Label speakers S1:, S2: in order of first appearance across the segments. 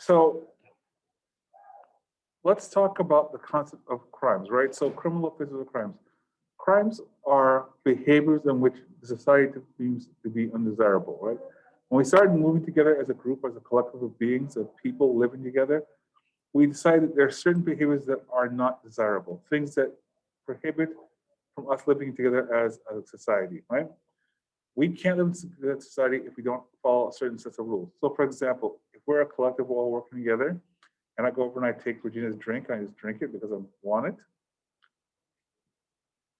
S1: So let's talk about the concept of crimes, right? So criminal offenses or crimes. Crimes are behaviors in which the society deems to be undesirable, right? When we started moving together as a group, as a collective of beings, of people living together, we decided there are certain behaviors that are not desirable, things that prohibit from us living together as a society, right? We can't live in that society if we don't follow a certain set of rules. So, for example, if we're a collective all working together, and I go over and I take Regina's drink, and I just drink it because I want it,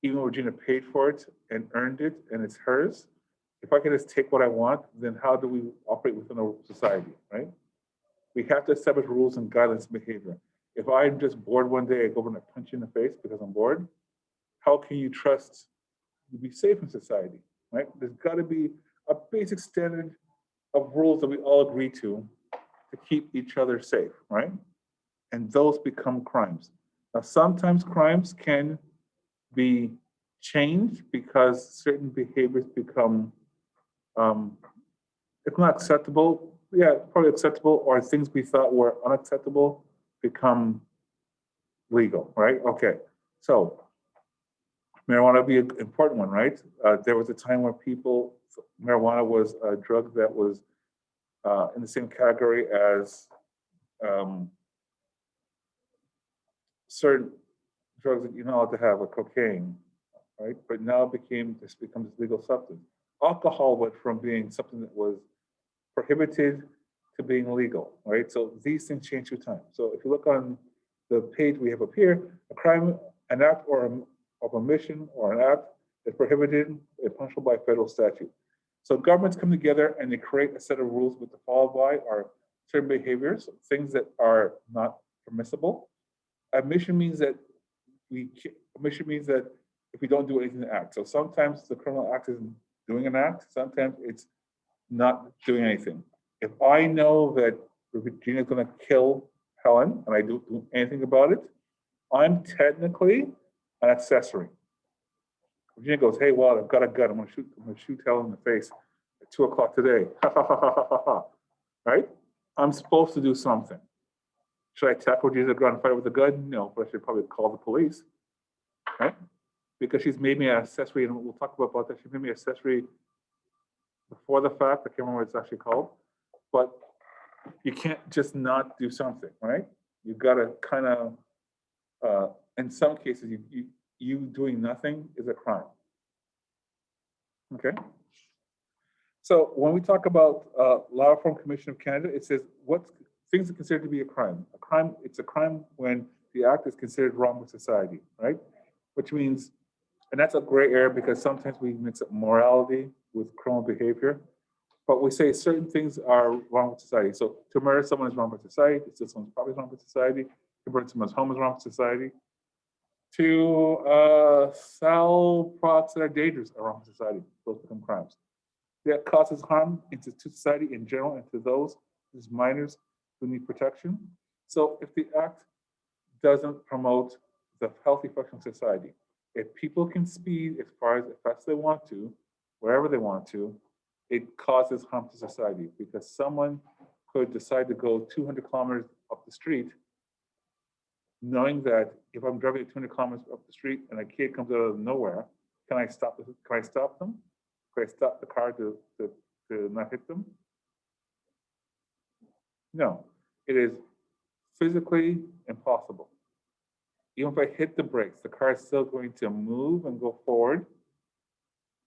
S1: even though Regina paid for it and earned it, and it's hers. If I can just take what I want, then how do we operate within a society, right? We have to establish rules and guidelines behavior. If I'm just bored one day, I go over and I punch you in the face because I'm bored, how can you trust to be safe in society, right? There's got to be a basic standard of rules that we all agree to keep each other safe, right? And those become crimes. Now, sometimes crimes can be changed because certain behaviors become, if not acceptable, yeah, probably acceptable, or things we thought were unacceptable become legal, right? Okay, so marijuana would be an important one, right? There was a time where marijuana was a drug that was in the same category as certain drugs that you're not allowed to have, like cocaine, right? But now this becomes a legal substance. Alcohol went from being something that was prohibited to being legal, right? So these things change through time. So if you look on the page we have up here, a crime, an act or of omission or an act is prohibited and punishable by federal statute. So governments come together and they create a set of rules with to follow by are certain behaviors, things that are not permissible. Omission means that if we don't do anything to act. So sometimes the criminal act is doing an act, sometimes it's not doing anything. If I know that Regina is going to kill Helen and I don't do anything about it, I'm technically an accessory. Regina goes, "Hey, Walt, I've got a gun. I'm going to shoot Helen in the face at 2:00 today." Right? I'm supposed to do something. Should I tackle Regina to go and fight with a gun? No, but I should probably call the police, right? Because she's made me an accessory, and we'll talk about that. She made me an accessory before the fact. I can't remember what it's actually called. But you can't just not do something, right? You've got to kind of, in some cases, you doing nothing is a crime. Okay? So when we talk about Law Reform Commission of Canada, it says what things are considered to be a crime. It's a crime when the act is considered wrong with society, right? Which means, and that's a gray area because sometimes we mix up morality with criminal behavior. But we say certain things are wrong with society. So to murder someone is wrong with society. To steal someone's property is wrong with society. To burn someone's home is wrong with society. To sell products that are dangerous are wrong with society. Those become crimes. That causes harm to society in general and to those minors who need protection. So if the act doesn't promote the healthy function of society, if people can speed as far as fast as they want to, wherever they want to, it causes harm to society because someone could decide to go 200 kilometers up the street, knowing that if I'm driving at 200 kilometers up the street and a kid comes out of nowhere, can I stop them? Can I stop the car to not hit them? No, it is physically impossible. Even if I hit the brakes, the car is still going to move and go forward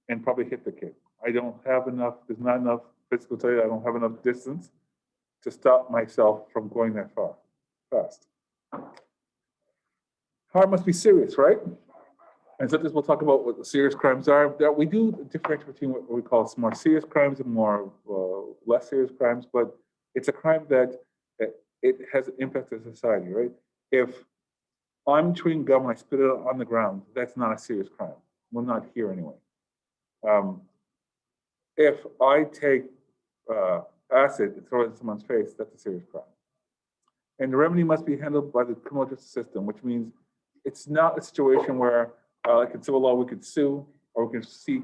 S1: and probably hit the kid. I don't have enough, there's not enough physical I don't have enough distance to stop myself from going that fast. Harm must be serious, right? And so this we'll talk about what the serious crimes are. That we do differentiate between what we call more serious crimes and more less serious crimes, but it's a crime that it has an impact on society, right? If I'm chewing gum and I spit it on the ground, that's not a serious crime. Well, not here anyway. If I take acid and throw it in someone's face, that's a serious crime. And the remedy must be handled by the criminal justice system, which means it's not a situation where, like in civil law, we could sue or we can seek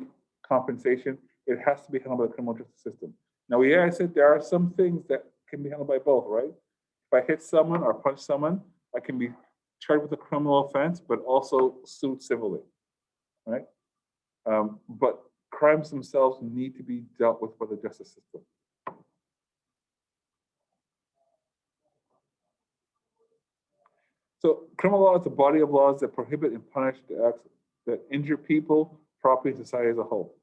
S1: compensation. It has to be handled by the criminal justice system. Now, I said there are some things that can be handled by both, right? If I hit someone or punch someone, I can be charged with a criminal offense, but also sued civilly, right? But crimes themselves need to be dealt with by the justice system. So criminal law is a body of laws that prohibit and punish the acts that injure people, property, and society as a whole.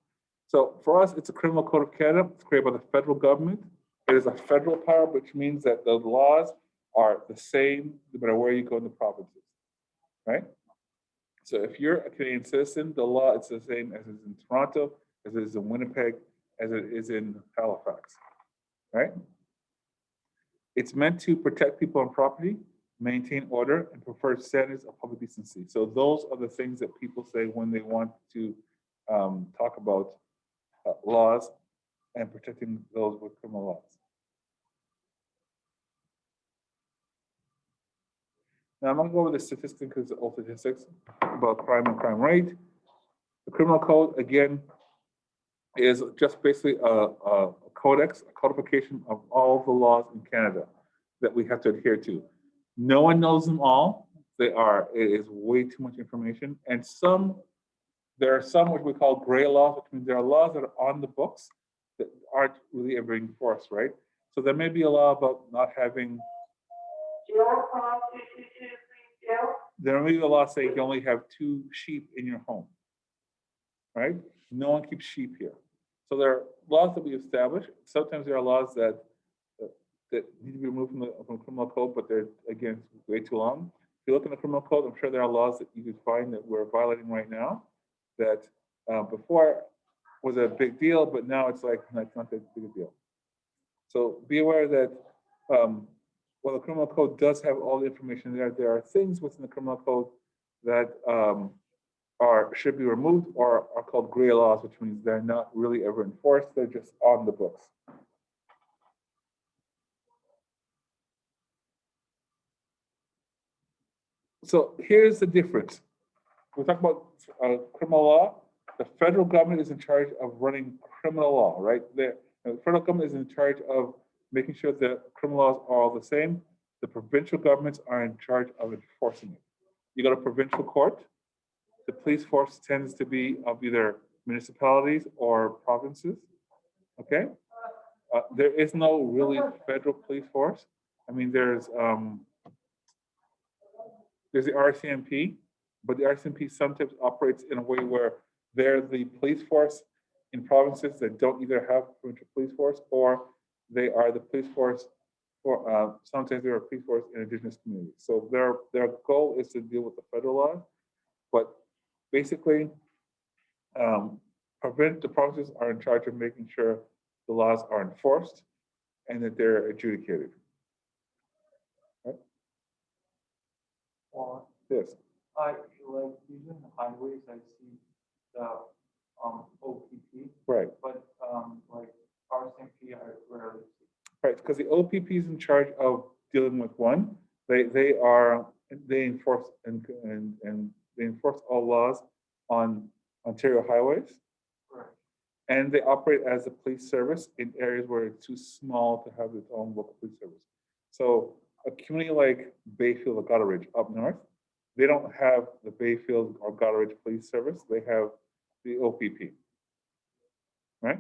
S1: So for us, it's a Criminal Code of Canada. It's created by the federal government. It is a federal power, which means that the laws are the same no matter where you go in the provinces, right? So if you're a Canadian citizen, the law is the same as it is in Toronto, as it is in Winnipeg, as it is in Halifax, right? It's meant to protect people and property, maintain order, and prefer standards of public decency. So those are the things that people say when they want to talk about laws and protecting those with criminal laws. Now I'm going to go over the statistics because all statistics about crime and crime rate. The criminal code, again, is just basically a codex, a codification of all the laws in Canada that we have to adhere to. No one knows them all. It is way too much information. And there are some which we call gray laws, which means there are laws that are on the books that aren't really ever enforced, right? So there may be a law about not having. There may be a law saying you only have 2 sheep in your home, right? No one keeps sheep here. So there are laws that we establish. Sometimes there are laws that need to be removed from the criminal code, but they're, again, way too long. If you look in the criminal code, I'm sure there are laws that you could find that we're violating right now that before was a big deal, but now it's like, it's not that big a deal. So be aware that while the criminal code does have all the information there are things within the criminal code that should be removed or are called gray laws, which means they're not really ever enforced. They're just on the books. So here's the difference. We talk about criminal law. The federal government is in charge of running criminal law, right? The federal government is in charge of making sure that criminal laws are all the same. The provincial governments are in charge of enforcing it. You go to provincial court, the police force tends to be of either municipalities or provinces, okay? There is no really federal police force. I mean, there's the RCMP, but the RCMP sometimes operates in a way where they're the police force in provinces that don't either have provincial police force or they are the police force for, sometimes they're a police force in indigenous communities. So their goal is to deal with the federal law, but basically, the provinces are in charge of making sure the laws are enforced and that they're adjudicated. Right? Yes.
S2: Like using highways, I see the OPP.
S1: Right.
S2: But like RCMP, I rarely see.
S1: Right, because the OPP is in charge of dealing with one. They enforce and they enforce all laws on Ontario highways.
S2: Right.
S1: And they operate as a police service in areas where it's too small to have its own local police service. So a community like Bayfield or Goderich up north, they don't have the Bayfield or Goderich police service. They have the OPP, right?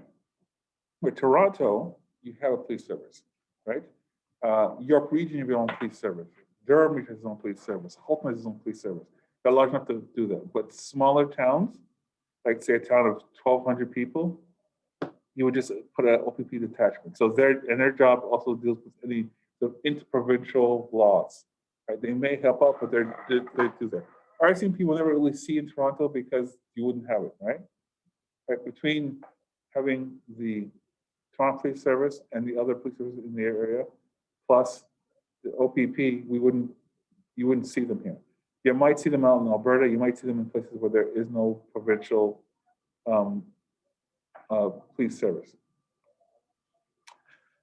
S1: With Toronto, you have a police service, right? York Region, you have your own police service. Durham has its own police service. Halton has its own police service. They're large enough to do that. But smaller towns, like say a town of 1,200 people, you would just put an OPP detachment. So their job also deals with any interprovincial laws. Right? They may help out, but they do that. RCMP will never really see in Toronto because you wouldn't have it, right? Right? Between having the Toronto Police Service and the other police services in the area, plus the OPP, you wouldn't see them here. You might see them out in Alberta. You might see them in places where there is no provincial police service.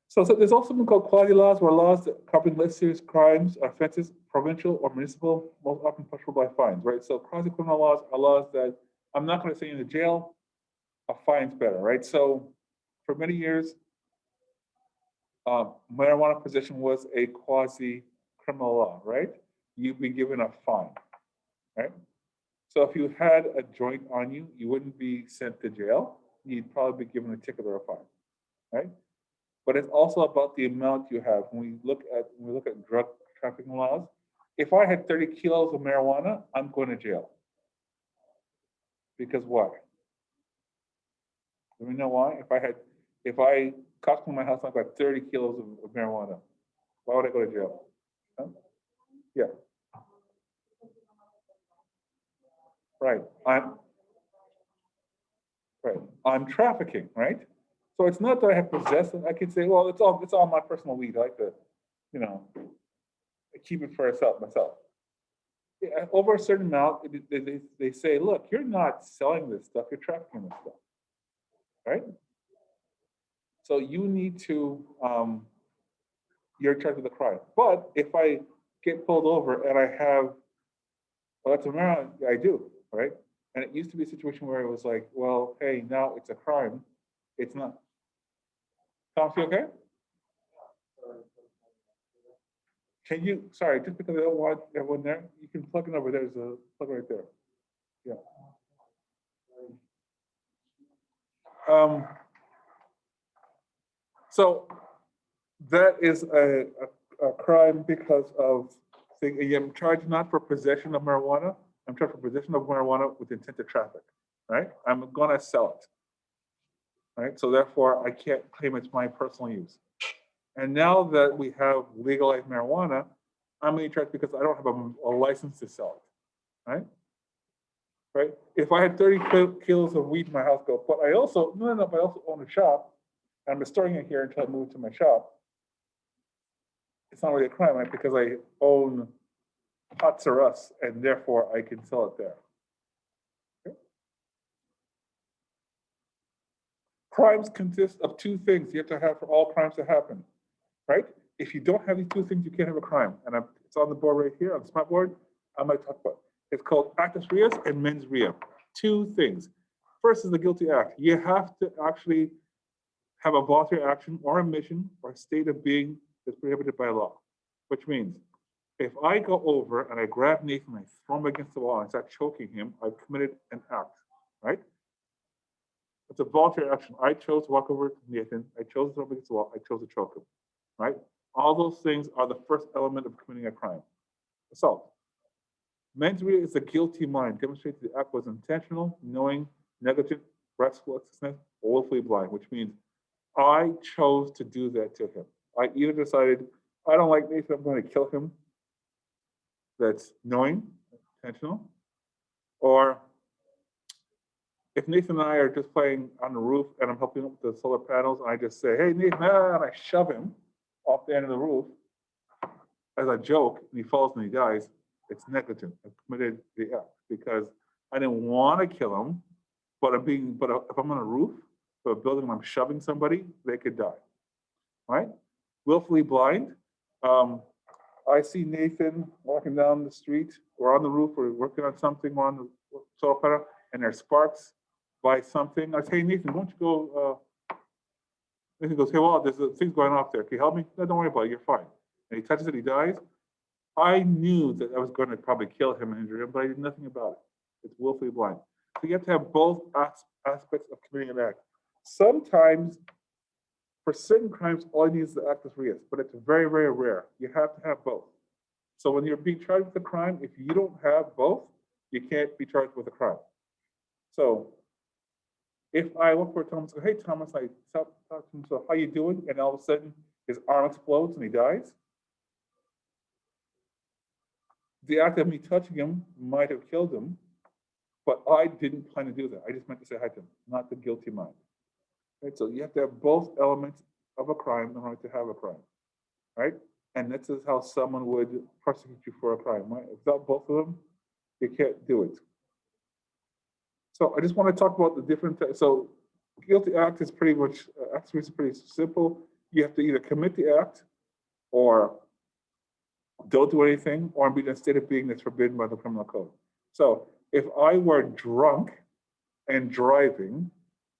S1: So there's also something called quality laws, where laws that covering less serious crimes or offenses, provincial or municipal, most often punishable by fines, right? So quasi-criminal laws are laws that I'm not going to send you to jail, a fine's better, right? So for many years, marijuana possession was a quasi-criminal law, right? You'd be given a fine, right? So if you had a joint on you, you wouldn't be sent to jail. You'd probably be given a ticket or a fine, right? But it's also about the amount you have. When we look at drug trafficking laws, if I had 30 kilos of marijuana, I'm going to jail. Because why? Do we know why? If I caught in my house, I've got 30 kilos of marijuana. Why would I go to jail? Huh? Yeah. Right. I'm trafficking, right? So it's not that I have possessed it. I could say, well, it's all my personal weed. I like to, you know, keep it for myself. Yeah, over a certain amount, they say, look, you're not selling this stuff, you're trafficking this stuff, right? So you need to, you're charged with a crime. But if I get pulled over and I have, well, that's a marijuana, I do, right? And it used to be a situation where it was like, well, hey, now it's a crime. It's not. Tom, you okay? Can you, sorry, just because I don't want everyone there, you can plug it over there. There's a plug right there. Yeah. So that is a crime because of, I'm charged not for possession of marijuana. I'm charged for possession of marijuana with intent to traffic, right? I'm gonna sell it, right? So therefore, I can't claim it's my personal use. And now that we have legalized marijuana, I'm only charged because I don't have a license to sell it, right? Right? If I had 30 kilos of weed in my house, but I also, but I also own a shop, and I'm storing it here until I move to my shop, it's not really a crime, right? Because I own Hot or Us, and therefore I can sell it there. Okay. Crimes consist of two things you have to have for all crimes to happen, right? If you don't have these two things, you can't have a crime. And it's on the board right here, on the smart board, I might talk about it. It's called actus reus and mens rea. Two things. First is the guilty act. You have to actually have a voluntary action or omission or state of being that's prohibited by law, which means if I go over and I grab Nathan and I throw him against the wall and start choking him, I've committed an act, right? It's a voluntary action. I chose to walk over to Nathan. I chose to throw him against the wall. I chose to choke him, right? All those things are the first element of committing a crime. Assault. Mens rea is a guilty mind, demonstrates the act was intentional, knowing, negligent, recklessness, or willfully blind, which means I chose to do that to him. I either decided, I don't like Nathan, I'm going to kill him. That's knowing, intentional. Or if Nathan and I are just playing on the roof and I'm helping him with the solar panels, and I just say, hey, Nathan, and I shove him off the end of the roof as a joke, and he falls and he dies, it's negligent. I committed the act because I didn't want to kill him, but if I'm on a roof of a building and I'm shoving somebody, they could die, right? Willfully blind. I see Nathan walking down the street, we're on the roof, we're working on something, we're on the solar panel, and there's sparks by something. I say, hey, Nathan, why don't you go, Nathan goes, hey, well, there's things going off there. Can you help me? No, don't worry about it, you're fine. And he touches it, he dies. I knew that I was going to probably kill him and injure him, but I did nothing about it. It's willfully blind. So you have to have both aspects of committing an act. Sometimes, for certain crimes, all you need is the actus reus, but it's very, very rare. You have to have both. So when you're being charged with a crime, if you don't have both, you can't be charged with a crime. So if I look for Thomas, go, hey, Thomas, I talk to him, so how you doing? And all of a sudden, his arm explodes and he dies. The act of me touching him might have killed him, but I didn't plan to do that. I just meant to say hi to him, not the guilty mind. Right? So you have to have both elements of a crime in order to have a crime, right? And this is how someone would prosecute you for a crime, right? Without both of them, you can't do it. So I just want to talk about the different, so guilty act is pretty much, act is pretty simple. You have to either commit the act or don't do anything or be in a state of being that's forbidden by the criminal code. So if I were drunk and driving,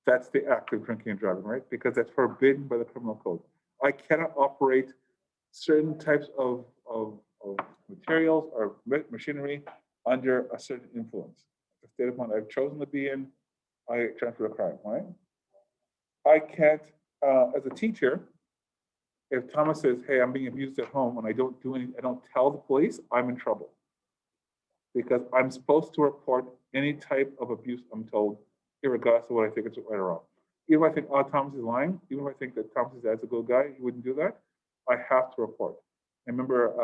S1: that's the act of drinking and driving, right? Because that's forbidden by the criminal code. I cannot operate certain types of materials or machinery under a certain influence. The state of mind I've chosen to be in, I transfer a crime, right? I can't, as a teacher, if Thomas says, hey, I'm being abused at home and I don't do anything, I don't tell the police, I'm in trouble. Because I'm supposed to report any type of abuse I'm told, regardless of what I think is right or wrong. Even if I think, oh, Thomas is lying, even if I think that Thomas is a good guy, he wouldn't do that, I have to report. I remember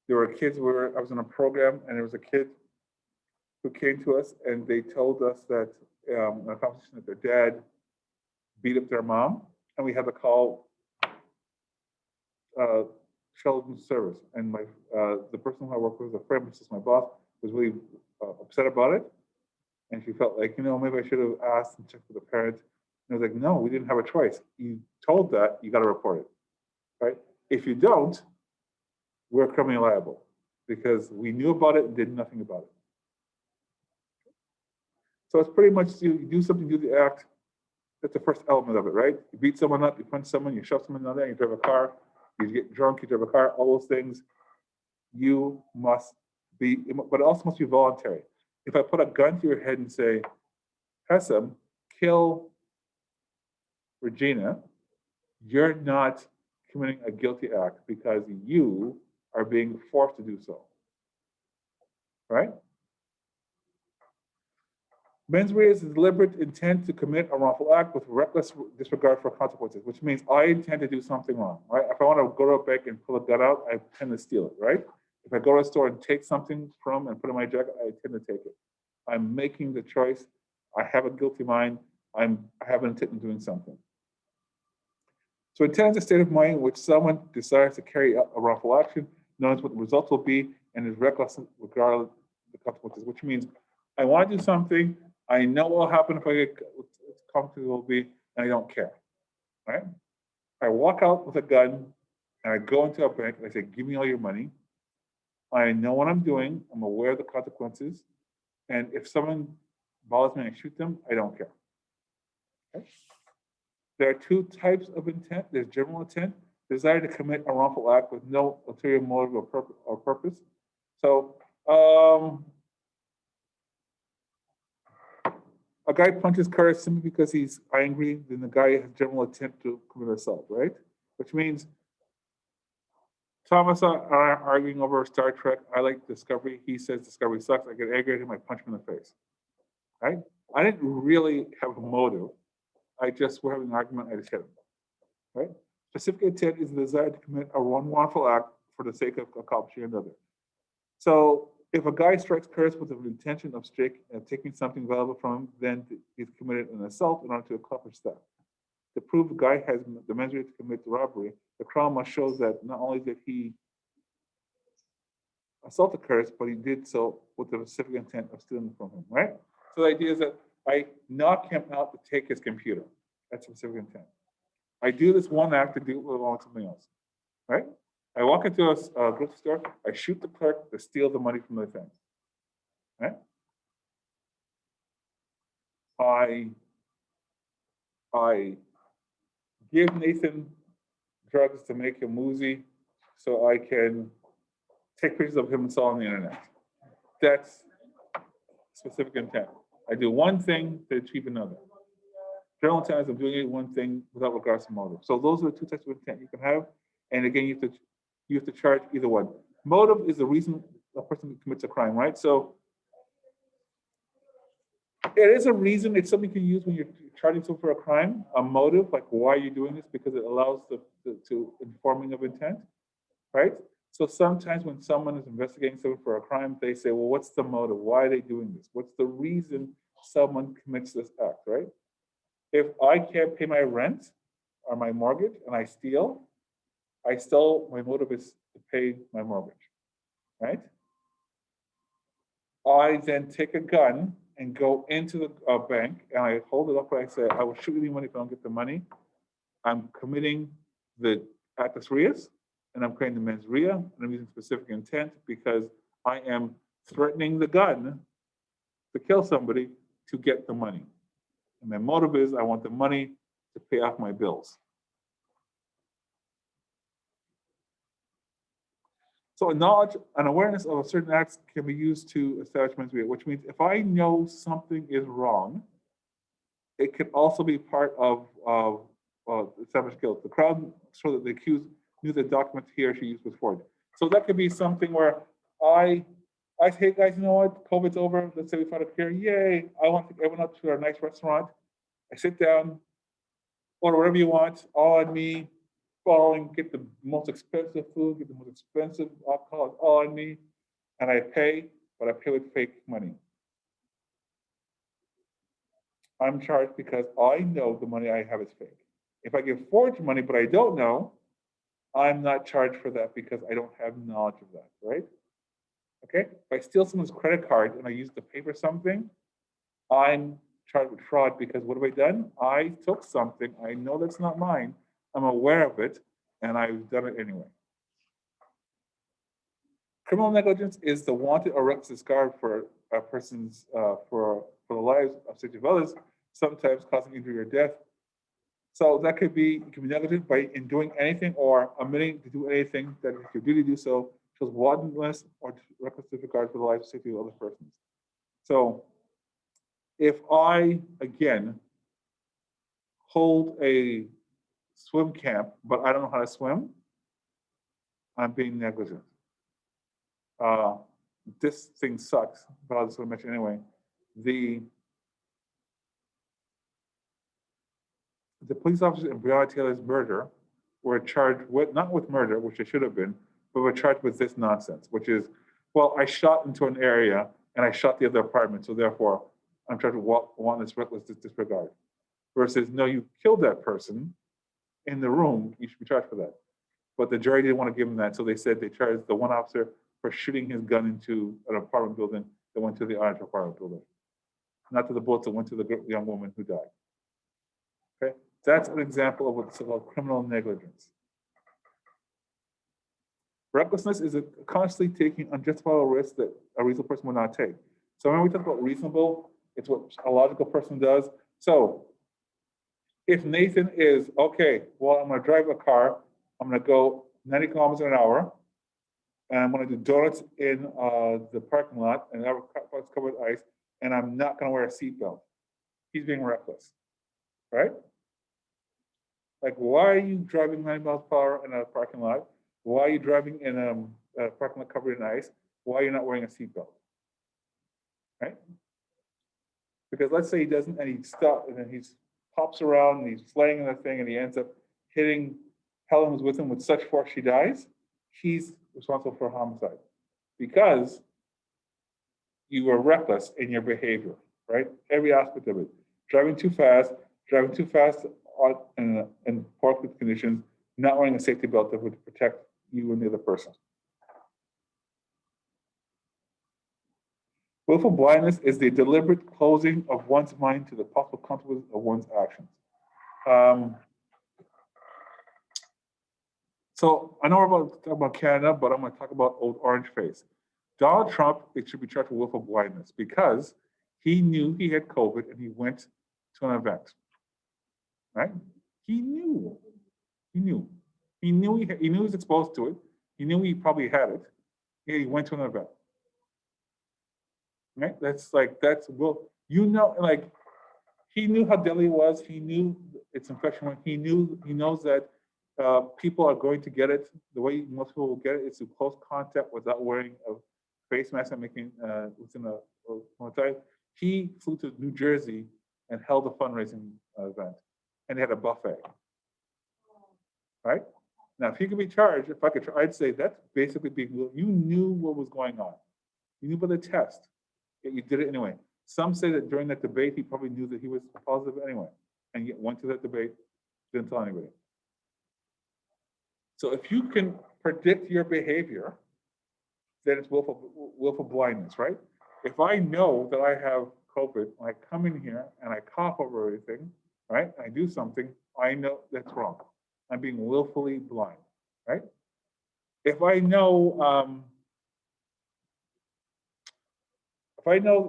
S1: there were kids where I was in a program and there was a kid who came to us and they told us that in a conversation that their dad beat up their mom, and we had to call children's service. And the person who I worked with was a friend, which is my boss, was really upset about it. And she felt like, maybe I should have asked and checked with the parent. And I was like, no, we didn't have a choice. You told that, you got to report it, right? If you don't, we're criminally liable because we knew about it and did nothing about it. So it's pretty much you do something, do the act. That's the first element of it, right? You beat someone up, you punch someone, you shove someone down there, you drive a car, you get drunk, you drive a car, all those things. You must be, but it also must be voluntary. If I put a gun to your head and say, Hesam, kill Regina, you're not committing a guilty act because you are being forced to do so, right? Mens rea is a deliberate intent to commit a wrongful act with reckless disregard for consequences, which means I intend to do something wrong, right? If I want to go to a bank and pull a gun out, I tend to steal it, right? If I go to a store and take something from and put it in my jacket, I tend to take it. I'm making the choice. I have a guilty mind. I have an intent in doing something. So intent is a state of mind in which someone decides to carry out a wrongful action, knows what the results will be, and is reckless regardless of the consequences, which means I want to do something. I know what will happen if I get consequences will be, and I don't care, right? I walk out with a gun and I go into a bank and I say, give me all your money. I know what I'm doing. I'm aware of the consequences. And if someone bothers me and I shoot them, I don't care. Okay? There are two types of intent. There's general intent, desire to commit a wrongful act with no ulterior motive or purpose. So a guy punches Curtis simply because he's angry, then the guy has general intent to commit assault, right? Which means Thomas and I are arguing over Star Trek. I like Discovery. He says Discovery sucks. I get angry at him. I punch him in the face, right? I didn't really have a motive. I just were having an argument. I just hit him, right? Specific intent is the desire to commit a wrongful act for the sake of accomplishing another. So if a guy strikes Curtis with the intention of taking something valuable from him, then he's committed an assault in order to accomplish that. To prove the guy has the mens rea to commit the robbery, the crown must show that not only did he assault Curtis, but he did so with the specific intent of stealing from him, right? So the idea is that I knock him out to take his computer. That's specific intent. I do this one act to do along with something else, right? I walk into a grocery store, I shoot the clerk to steal the money from the thing, right? I give Nathan drugs to make him woozy so I can take pictures of him and sell on the internet. That's specific intent. I do one thing to achieve another. General intent is I'm doing one thing without regards to motive. So those are the two types of intent you can have. And again, you have to charge either one. Motive is the reason a person commits a crime, right? So it is a reason. It's something you can use when you're charging someone for a crime. A motive, like why are you doing this? Because it allows to informing of intent, right? So sometimes when someone is investigating someone for a crime, they say, well, what's the motive? Why are they doing this? What's the reason someone commits this act, right? If I can't pay my rent or my mortgage and I steal, my motive is to pay my mortgage, right? I then take a gun and go into the bank and I hold it up and I say, I will shoot you money if I don't get the money. I'm committing the actus reus and I'm creating the mens rea and I'm using specific intent because I am threatening the gun to kill somebody to get the money. And my motive is I want the money to pay off my bills, So knowledge and awareness of certain acts can be used to establish mental behavior, which means if I know something is wrong, it can also be part of established guilt. The crowd so that the accused knew the document he or she used was forged. So that could be something where I say, hey guys, you know what? COVID's over. Let's say we found a cure. Yay! I want to take everyone up to our nice restaurant. I sit down, order whatever you want, all on me. Following, get the most expensive food, get the most expensive alcohol, it's all on me, and I pay, but I pay with fake money. I'm charged because I know the money I have is fake. If I give forged money, but I don't know, I'm not charged for that because I don't have knowledge of that, right? Okay, if I steal someone's credit card and I use it to pay for something, I'm charged with fraud because what have I done? I took something, I know that's not mine, I'm aware of it, and I've done it anyway. Criminal negligence is the wanted or reckless disregard for a person's for the lives of safety of others, sometimes causing injury or death. So that could be negligent by in doing anything or omitting to do anything that is your duty to do so, shows wantonness or reckless disregard for the life and safety of other persons. So if I again hold a swim camp, but I don't know how to swim, I'm being negligent. This thing sucks, but I'll just mention anyway. The police officers in Breonna Taylor's murder were charged with, not with murder, which they should have been, but were charged with this nonsense, which is, well, I shot into an area and I shot the other apartment, so therefore I'm charged with wantoness, reckless disregard. Versus, no, you killed that person in the room, you should be charged for that. But the jury didn't want to give him that, so they said they charged the one officer for shooting his gun into an apartment building that went to the orange apartment building, not to the bullets that went to the young woman who died. Okay, that's an example of what's called criminal negligence. Recklessness is constantly taking unjustifiable risks that a reasonable person would not take. So when we talk about reasonable, it's what a logical person does. So if Nathan is, okay, well, I'm gonna drive a car, I'm gonna go 90 kilometers an hour, and I'm gonna do donuts in the parking lot, and our car's covered with ice, and I'm not gonna wear a seatbelt. He's being reckless, right? Like, why are you driving 90 miles per hour in a parking lot? Why are you driving in a parking lot covered in ice? Why are you not wearing a seatbelt? Right? Because let's say he doesn't, and he stops, and then he pops around, and he's slaying in the thing, and he ends up hitting Helen who's with him with such force she dies. He's responsible for homicide because you were reckless in your behavior, right? Every aspect of it. Driving too fast in poor conditions, not wearing a safety belt that would protect you and the other person. Willful blindness is the deliberate closing of one's mind to the possible consequences of one's actions. So I know we're about to talk about Canada, but I'm going to talk about Old Orange Face. Donald Trump, it should be charged with willful blindness because he knew he had COVID and he went to an event, right? He knew he was exposed to it. He knew he probably had it. He went to an event, right? Well, you know, like he knew how deadly it was. He knew its infection. He knows that people are going to get it. The way most people will get it is through close contact without wearing a face mask and making within a time. He flew to New Jersey and held a fundraising event, and they had a buffet. Right now, if he could be charged, if I could, I'd say that's basically being. You knew what was going on. You knew by the test, yet you did it anyway. Some say that during that debate, he probably knew that he was positive anyway, and yet went to that debate, didn't tell anybody. So if you can predict your behavior, then it's willful blindness, right? If I know that I have COVID, when I come in here and I cough over everything, right? I do something, I know that's wrong. I'm being willfully blind, right? If I know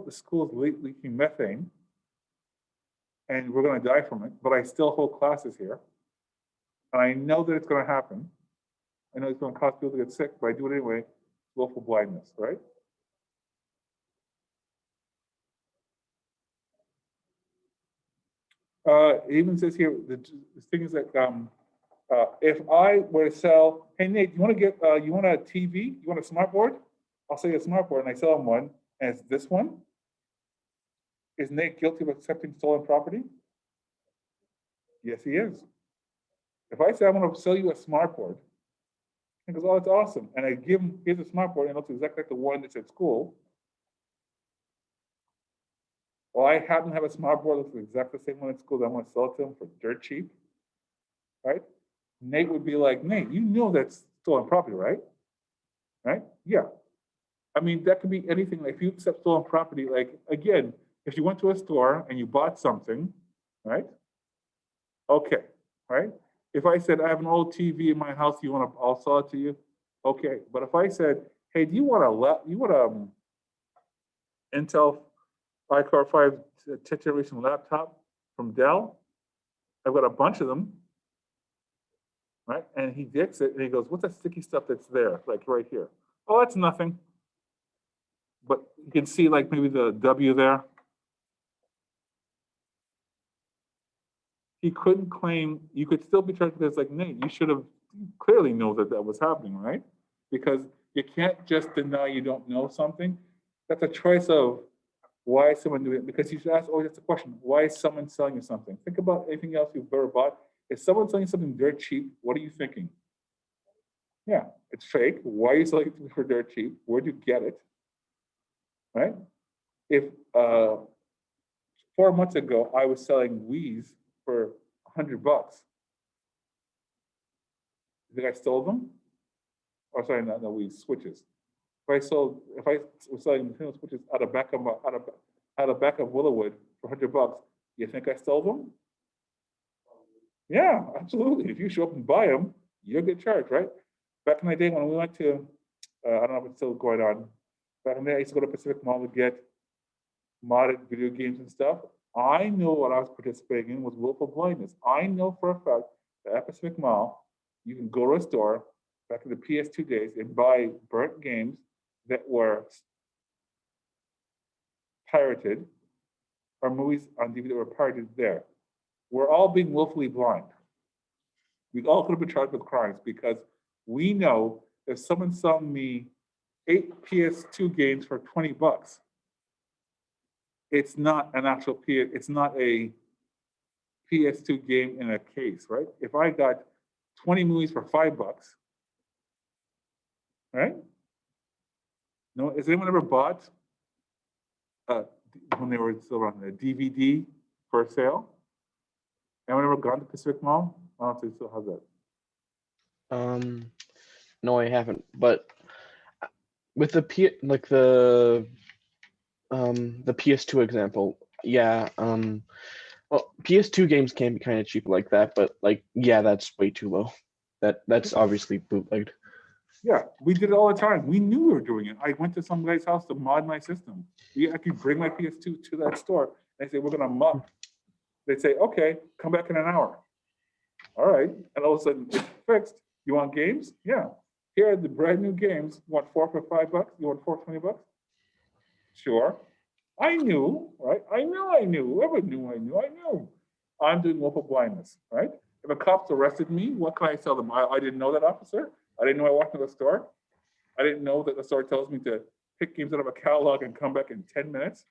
S1: the school is leaking methane and we're going to die from it, but I still hold classes here, and I know that it's going to happen. I know it's going to cause people to get sick, but I do it anyway. willful blindness, right? It even says here, the thing is that if I were to sell, hey Nate, you want to get, you want a TV? You want a smart board? I'll sell you a smart board, and I sell him one, and it's this one. Is Nate guilty of accepting stolen property? Yes, he is. If I say I'm going to sell you a smart board, he goes, "Oh, it's awesome," and I give him here's a smart board, and it looks exactly like the one that's at school. Well, I happen to have a smart board that looks exactly the same one at school. That I'm going to sell it to him for dirt cheap, right? Nate would be like, "Nate, you know that's stolen property, right? Right? Yeah. I mean, that could be anything. Like if you accept stolen property, like again, if you went to a store and you bought something, right? Okay, right? If I said I have an old TV in my house, you want to? I'll sell it to you. Okay, but if I said, hey, do you want a Intel iCore 5 10th generation laptop from Dell? I've got a bunch of them, right? And he dicks it and he goes, what's that sticky stuff that's there, like right here? Oh, that's nothing. But you can see like maybe the W there. He couldn't claim, you could still be charged because like, Nate, you should have clearly know that that was happening, right? Because you can't just deny you don't know something. That's a choice of why is someone doing it? Because you should ask always ask the question, why is someone selling you something? Think about anything else you've ever bought. If someone's selling you something dirt cheap, what are you thinking? Yeah, it's fake. Why are you selling it for dirt cheap? Where'd you get it? Right? If 4 months ago I was selling Wii's for $100, you think I stole them? Or sorry, not the Wii switches. If I was selling Nintendo switches out of back of Willowwood for $100, you think I stole them? Yeah, absolutely. If you show up and buy them, you'll get charged, right? Back in the day when we went to, I don't know if it's still going on. Back in the day, I used to go to Pacific Mall to get modded video games and stuff. I know what I was participating in was willful blindness. I know for a fact that at Pacific Mall, you can go to a store back in the PS2 days and buy burnt games that were pirated or movies on DVD that were pirated there. We're all being willfully blind. We all could have been charged with crimes because we know if someone's selling me 8 PS2 games for $20, it's not an actual PS, it's not a PS2 game in a case, right? If I got 20 movies for $5, right? No, has anyone ever bought when they were still on the DVD for sale? Anyone ever gone to Pacific Mall? I don't know if they still have that.
S3: No, I haven't. But with the PS2 example, yeah. Well, PS2 games can be kind of cheap like that, but like, yeah, that's way too low. That's obviously bootlegged.
S1: Yeah, we did it all the time. We knew we were doing it. I went to some guy's house to mod my system. I could bring my PS2 to that store. They say, we're going to mod. They'd say, okay, come back in an hour. All right. And all of a sudden, it's fixed. You want games? Yeah. Here are the brand new games. You want 4 for $5? You want 4 for $20? Sure. I knew, right? I knew. Whoever knew, I knew. I'm doing willful blindness, right? If a cop's arrested me, what can I tell them? I didn't know that, officer. I didn't know I walked into the store. I didn't know that the store tells me to pick games out of a catalog and come back in 10 minutes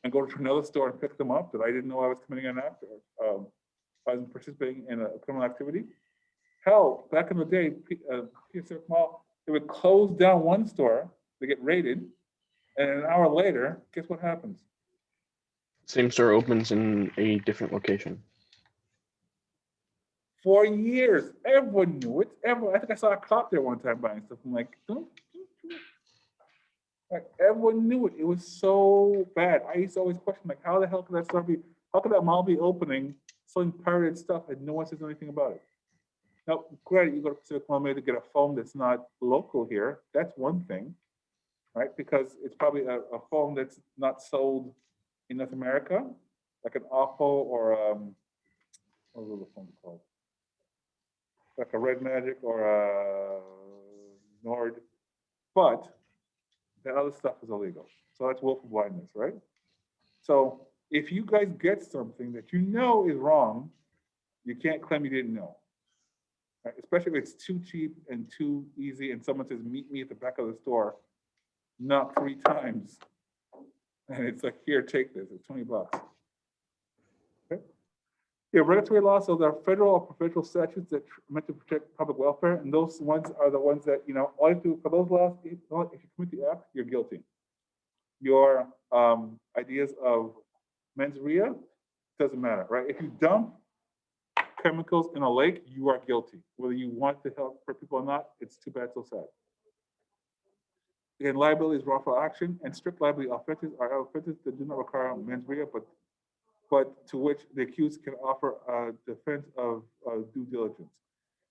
S1: and go to another store and pick them up, that I didn't know I was committing an act or I was participating in a criminal activity. Hell, back in the day, Pacific Mall, they would close down one store, they get raided, and an hour later, guess what happens?
S3: Same store opens in a different location.
S1: For years, everyone knew it. I think I saw a cop there one time buying stuff. I'm like, don't. Like, everyone knew it. It was so bad. I used to always question, like, how the hell could that store be? How could that mall be opening, selling pirated stuff, and no one says anything about it? Now, granted, you go to Pacific Mall maybe to get a phone that's not local here. That's one thing, right? Because it's probably a phone that's not sold in North America, like an Oppo or what was the phone called? Like a Red Magic or a Nord. but the other stuff is illegal. So that's willful blindness, right? So if you guys get something that you know is wrong, you can't claim you didn't know. Right? Especially if it's too cheap and too easy and someone says, meet me at the back of the store, not 3 times. And it's like, here, take this, it's $20. Okay? Yeah, regulatory laws, so there are federal or provincial statutes that are meant to protect public welfare, and those ones are the ones that, you know, all you do for those laws, if you commit the act, you're guilty. Your ideas of mens rea, doesn't matter, right? If you dump chemicals in a lake, you are guilty. Whether you want to help for people or not, it's too bad, so sad. Again, liability is wrongful action, and strict liability offenses are offenses that do not require mens rea, but to which the accused can offer a defense of due diligence.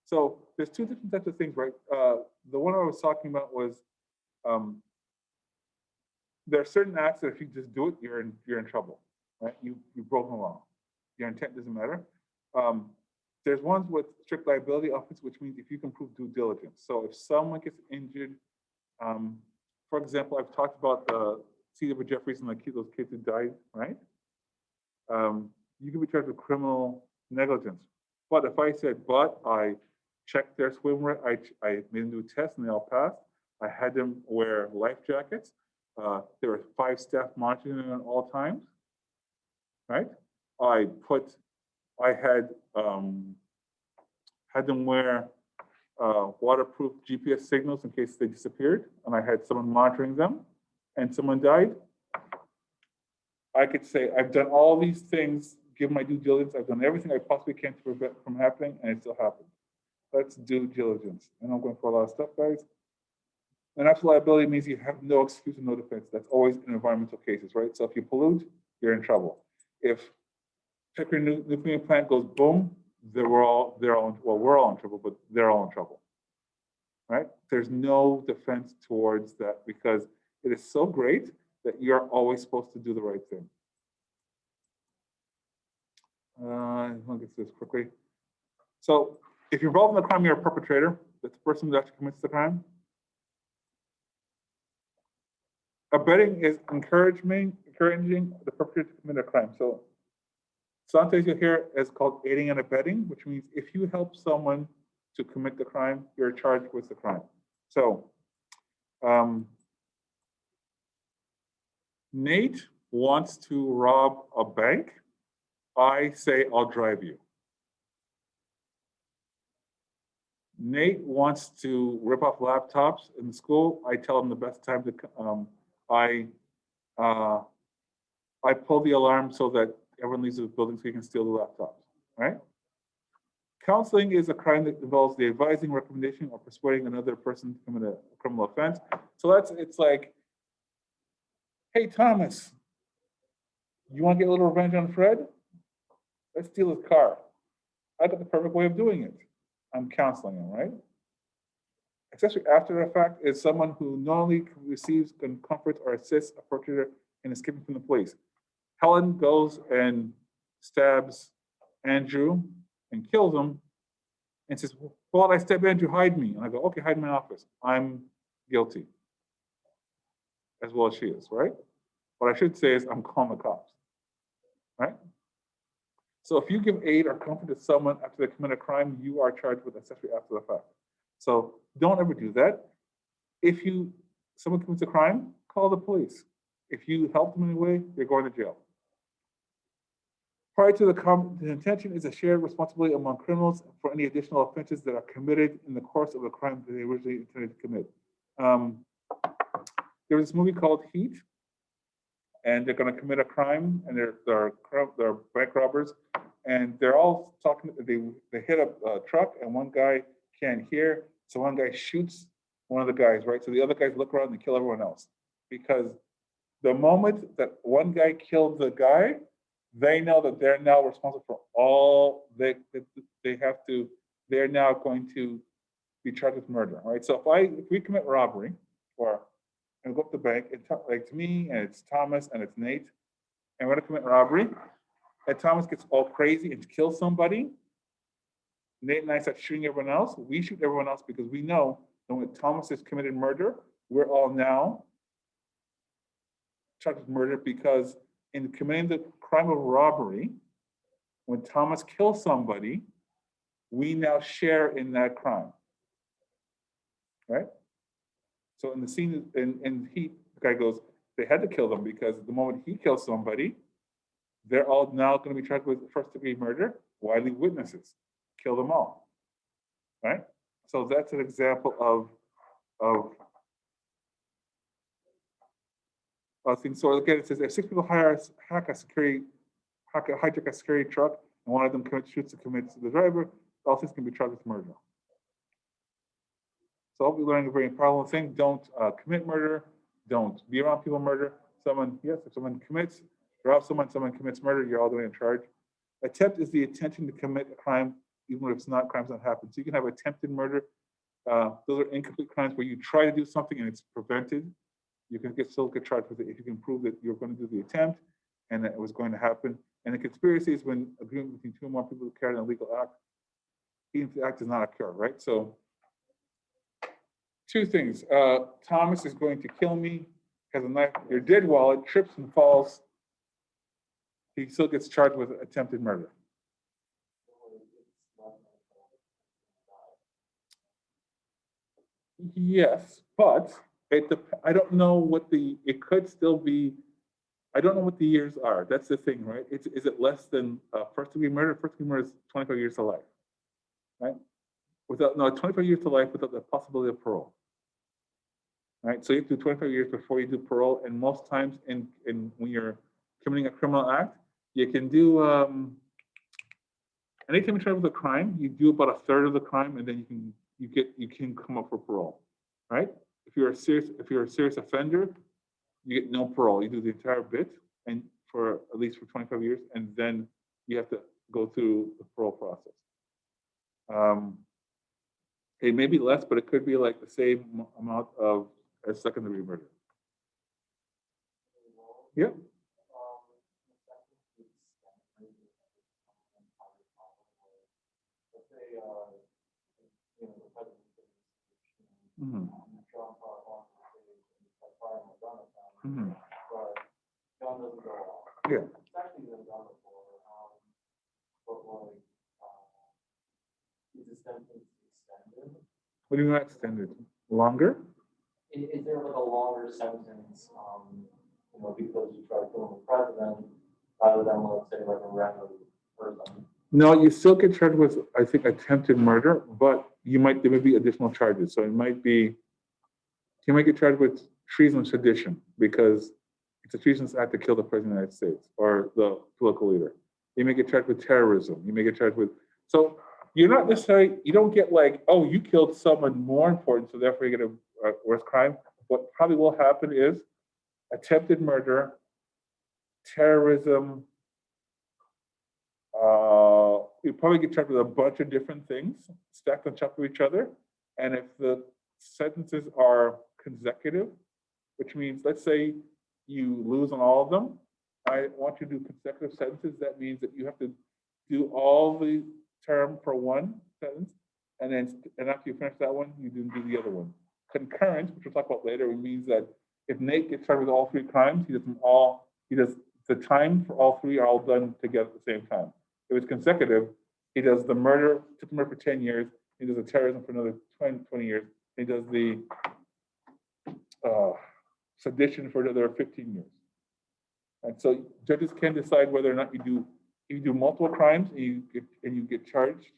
S1: So there's 2 different types of things, right? The one I was talking about was there are certain acts that if you just do it, you're in trouble, right? You've broken the law. Your intent doesn't matter. There's ones with strict liability offense, which means if you can prove due diligence. So if someone gets injured, for example, I've talked about C.W. Jeffries and those kids who died, right? You can be charged with criminal negligence. But if I said, but I checked their swimwear, I made them do a test and they all passed. I had them wear life jackets. There were 5 staff monitoring them at all times, right? I had them wear waterproof GPS signals in case they disappeared, and I had someone monitoring them, and someone died. I could say, I've done all these things, give my due diligence, I've done everything I possibly can to prevent from happening, and it still happened. That's due diligence. And I'm going for a lot of stuff, guys. And actual liability means you have no excuse and no defense. That's always in environmental cases, right? So if you pollute, you're in trouble. If check your nuclear plant goes boom, we're all in trouble, but they're all in trouble, right? There's no defense towards that because it is so great that you're always supposed to do the right thing. I'll get to this quickly. So if you're involved in the crime, you're a perpetrator. That's the person who actually commits the crime. Abetting is encouraging the perpetrator to commit a crime. So sometimes you'll hear it's called aiding and abetting, which means if you help someone to commit the crime, you're charged with the crime. So Nate wants to rob a bank. I say, I'll drive you. Nate wants to rip off laptops in the school. I tell him the best time to I pull the alarm so that everyone leaves the building so he can steal the laptops, right? Counseling is a crime that involves the advising, recommendation, or persuading another person to commit a criminal offense. So it's like, hey, Thomas, you want to get a little revenge on Fred? Let's steal his car. I got the perfect way of doing it. I'm counseling him, right? Accessory after the fact is someone who not only receives, can comfort, or assist a perpetrator in escaping from the police. Helen goes and stabs Andrew and kills him and says, well, I stabbed Andrew, hide me. And I go, okay, hide in my office. I'm guilty, as well as she is, right? What I should say is I'm calling the cops, right? So if you give aid or comfort to someone after they commit a crime, you are charged with accessory after the fact. So don't ever do that. If someone commits a crime, call the police. If you help them in any way, you're going to jail. Prior to the intention is a shared responsibility among criminals for any additional offenses that are committed in the course of the crime that they originally intended to commit. There was this movie called Heat, and they're going to commit a crime, and they're bank robbers, and they're all talking. They hit a truck, and one guy can't hear, so one guy shoots one of the guys, right? So the other guys look around and kill everyone else, because the moment that one guy killed the guy, they know that they're now responsible for all they're now going to be charged with murder, right? So if we commit robbery, and go up to the bank, like to me, and it's Thomas and it's Nate, and we're gonna commit robbery, and Thomas gets all crazy and kills somebody, Nate and I start shooting everyone else. We shoot everyone else because we know that when Thomas has committed murder, we're all now charged with murder because in committing the crime of robbery, when Thomas kills somebody, we now share in that crime, right? So in the scene, the guy goes, they had to kill them because the moment he kills somebody, they're all now going to be charged with first-degree murder, widely witnesses, kill them all, right? So that's an example of things. So again, it says if 6 people hijack a security truck, and one of them shoots and commits the driver, all 6 can be charged with murder. So I'll be learning a very important thing. Don't commit murder. Don't be around people murder. If someone commits, rob someone commits murder, you're all the way in charge. Attempt is the intention to commit a crime, even if crime's not happened. So you can have attempted murder. Those are incomplete crimes where you try to do something and it's prevented. You can still get charged with it if you can prove that you're going to do the attempt and that it was going to happen. And the conspiracy is when agreement between 2 or more people who carry an illegal act, even if the act does not occur, right? So 2 things. Thomas is going to kill me, has a knife, your dead wallet, trips and falls. He still gets charged with attempted murder. Yes, but I don't know what it could still be. I don't know what the years are. That's the thing, right? Is it less than first-degree murder? First-degree murder is 25 years to life, right? 25 years to life without the possibility of parole, right? So you have to do 25 years before you do parole, and most times when you're committing a criminal act, you can do anytime you try with a crime, you do about 1/3 of the crime, and then you can come up for parole, right? If you're a serious offender, you get no parole. You do the entire bit, and for at least for 25 years, and then you have to go through the parole process. It may be less, but it could be like the same amount of a second-degree murder. Yeah. Mm-hmm. Mm-hmm. Yeah. What do you mean extended? Longer?
S2: Is there like a longer sentence, because you try to kill the president rather than, let's say, like a random person?
S1: No, you still get charged with, I think, attempted murder, but there may be additional charges. So you might get charged with treason and sedition because it's a treasonous act to kill the president of the United States or the political leader. You may get charged with terrorism. You may get charged with, so you're not necessarily, you don't get like, oh, you killed someone more important, so therefore you get a worse crime. What probably will happen is attempted murder, terrorism, you probably get charged with a bunch of different things stacked on top of each other. And if the sentences are consecutive, which means, let's say you lose on all of them, I want you to do consecutive sentences. That means that you have to do all the term for one sentence, and after you finish that one, you do the other one. Concurrent, which we'll talk about later, it means that if Nate gets charged with all 3 crimes, he does the time for all 3 are all done together at the same time. If it's consecutive, he does the murder, took murder for 10 years, he does the terrorism for another 20 years, he does the sedition for another 15 years. And so judges can decide whether or not you do multiple crimes and you get charged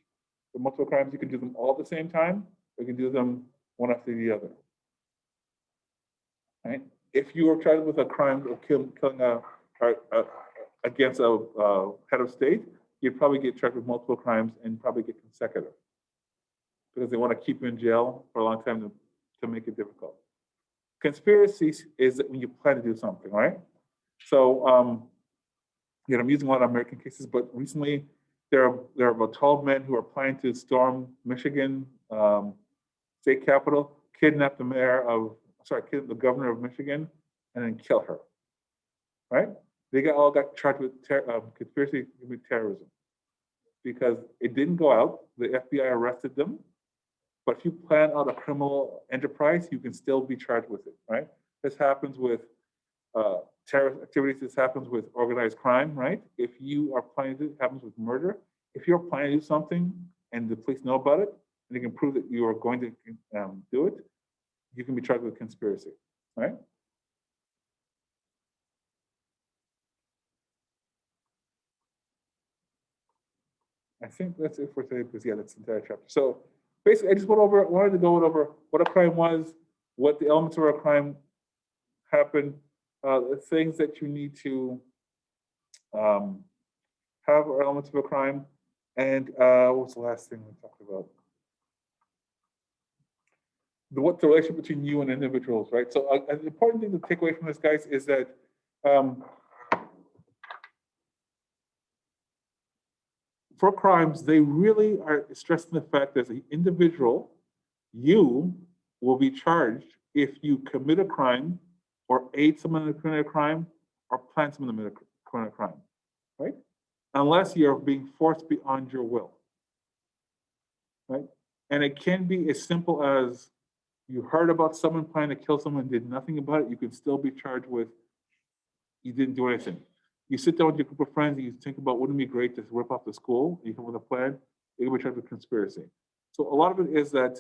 S1: for multiple crimes. You can do them all at the same time, or you can do them one after the other. Right? If you are charged with a crime of killing against a head of state, you'd probably get charged with multiple crimes and probably get consecutive because they want to keep you in jail for a long time to make it difficult. Conspiracy is when you plan to do something, right? So, I'm using a lot of American cases, but recently there are about 12 men who are planning to storm Michigan state capitol, kidnap the governor of Michigan, and then kill her. Right? They all got charged with conspiracy with terrorism because it didn't go out. The FBI arrested them, But if you plan out a criminal enterprise, you can still be charged with it, right? This happens with terrorist activities. This happens with organized crime, right? If you are planning to, it happens with murder. If you're planning to do something and the police know about it, and they can prove that you are going to do it, you can be charged with conspiracy, right? I think that's it for today because yeah, that's the entire chapter. So basically, I just wanted to go over what a crime was, what the elements of a crime happen, the things that you need to have are elements of a crime, and what was the last thing we talked about? What the relationship between you and individuals, right? So an important thing to take away from this, guys, is that for crimes, they really are stressing the fact that as an individual, you will be charged if you commit a crime or aid someone to commit a crime or plan someone to commit a crime, right? Unless you're being forced beyond your will, right? And it can be as simple as you heard about someone planning to kill someone and did nothing about it, you can still be charged with you didn't do anything. You sit down with your group of friends and you think about wouldn't it be great to rip off the school, you come with a plan, you can be charged with conspiracy. So a lot of it is that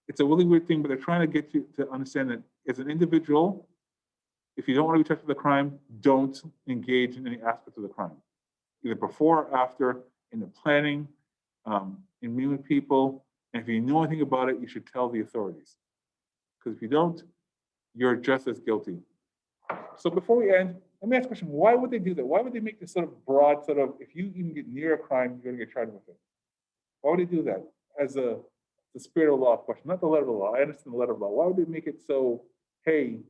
S1: it's a really weird thing, but they're trying to get you to understand that as an individual, if you don't want to be charged with a crime, don't engage in any aspect of the crime, either before or after, in the planning, in meeting with people. And if you know anything about it, you should tell the authorities. Because if you don't, you're just as guilty. So before we end, let me ask a question. Why would they do that? Why would they make this sort of broad sort of, if you even get near a crime, you're going to get charged with it? Why would they do that as the spirit of law question, not the letter of the law? I understand the letter of the law. Why would they make it so, hey,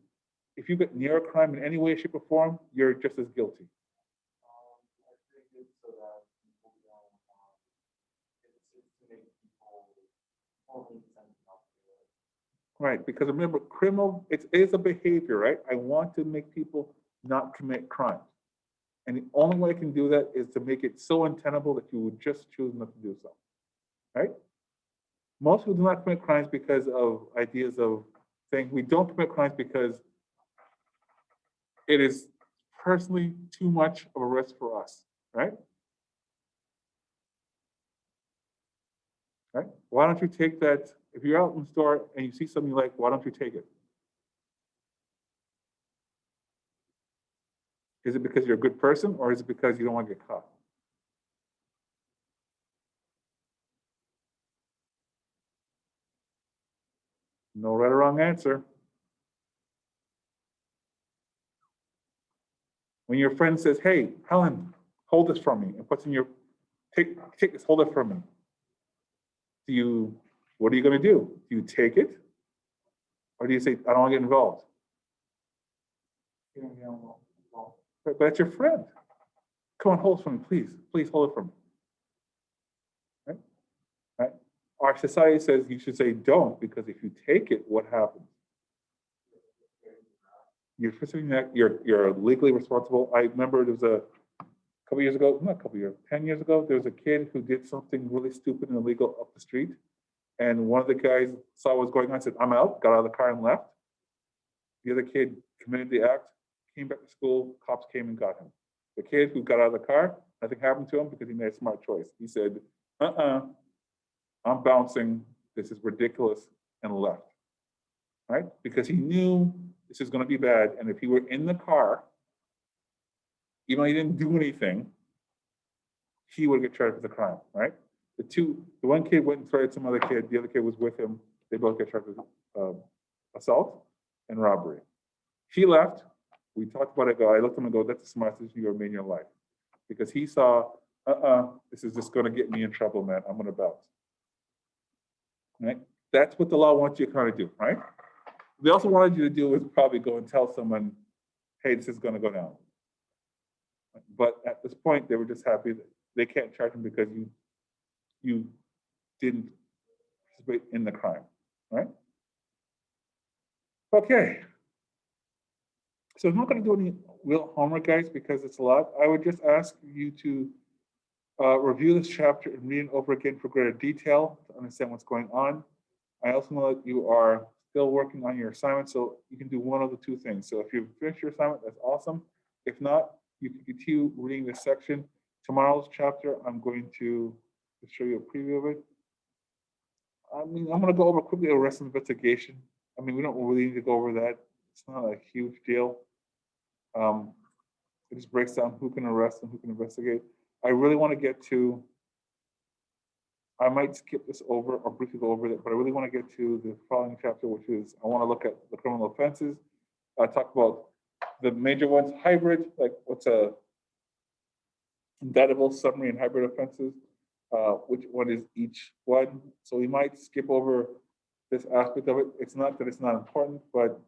S1: if you get near a crime in any way, shape, or form, you're just as guilty?
S2: I think it's so that people don't, it's to make people only sense not to do it.
S1: Right, because remember, criminal, it is a behavior, right? I want to make people not commit crimes. And the only way I can do that is to make it so untenable that you would just choose not to do so, right? Most people do not commit crimes because of ideas of saying we don't commit crimes because it is personally too much of a risk for us, right? Right? Why don't you take that? If you're out in the store and you see something you like, why don't you take it? Is it because you're a good person or is it because you don't want to get caught? No right or wrong answer. When your friend says, hey, Helen, hold this for me, and puts in your, take this, hold it for me. What are you going to do? Do you take it? Or do you say, I don't want to get involved?
S2: You don't get involved.
S1: But that's your friend. Come on, hold it for me, please. Please hold it for me. Right? Right? Our society says you should say don't, because if you take it, what happens? You're legally responsible. I remember there was a couple years ago, not a couple years, 10 years ago, there was a kid who did something really stupid and illegal up the street. And one of the guys saw what was going on, said, I'm out, got out of the car and left. The other kid committed the act, came back to school, cops came and got him. The kid who got out of the car, nothing happened to him because he made a smart choice. He said, I'm bouncing, this is ridiculous, and left, right? Because he knew this is gonna be bad, and if he were in the car, even though he didn't do anything, he would get charged with the crime, right? The one kid went and threatened some other kid, the other kid was with him, they both get charged with assault and robbery. He left, we talked about it, I looked at him and go, that's the smartest decision you ever made in your life. Because he saw, this is just gonna get me in trouble, man, I'm gonna bounce. Right? That's what the law wants you to kind of do, right? They also wanted you to do is probably go and tell someone, hey, this is gonna go down. But at this point, they were just happy that they can't charge him because you didn't participate in the crime, right? Okay. So I'm not going to do any real homework, guys, because it's a lot. I would just ask you to review this chapter and read it over again for greater detail to understand what's going on. I also know that you are still working on your assignment, so you can do one of the two things. So if you finish your assignment, that's awesome. If not, you can continue reading this section. Tomorrow's chapter, I'm going to show you a preview of it. I mean, I'm gonna go over quickly arrest investigation. I mean, we don't really need to go over that. It's not a huge deal. It just breaks down who can arrest and who can investigate. I really want to get to, I might skip this over or briefly go over it, but I really want to get to the following chapter, which is I want to look at the criminal offenses. I talk about the major ones, hybrid, like what's a indictable, summary, and hybrid offenses. Which one is each one? So we might skip over this aspect of it. It's not that it's not important, but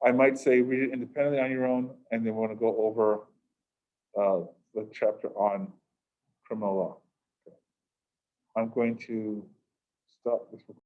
S1: I might say read it independently on your own, and then want to go over the chapter on criminal law. I'm going to stop this.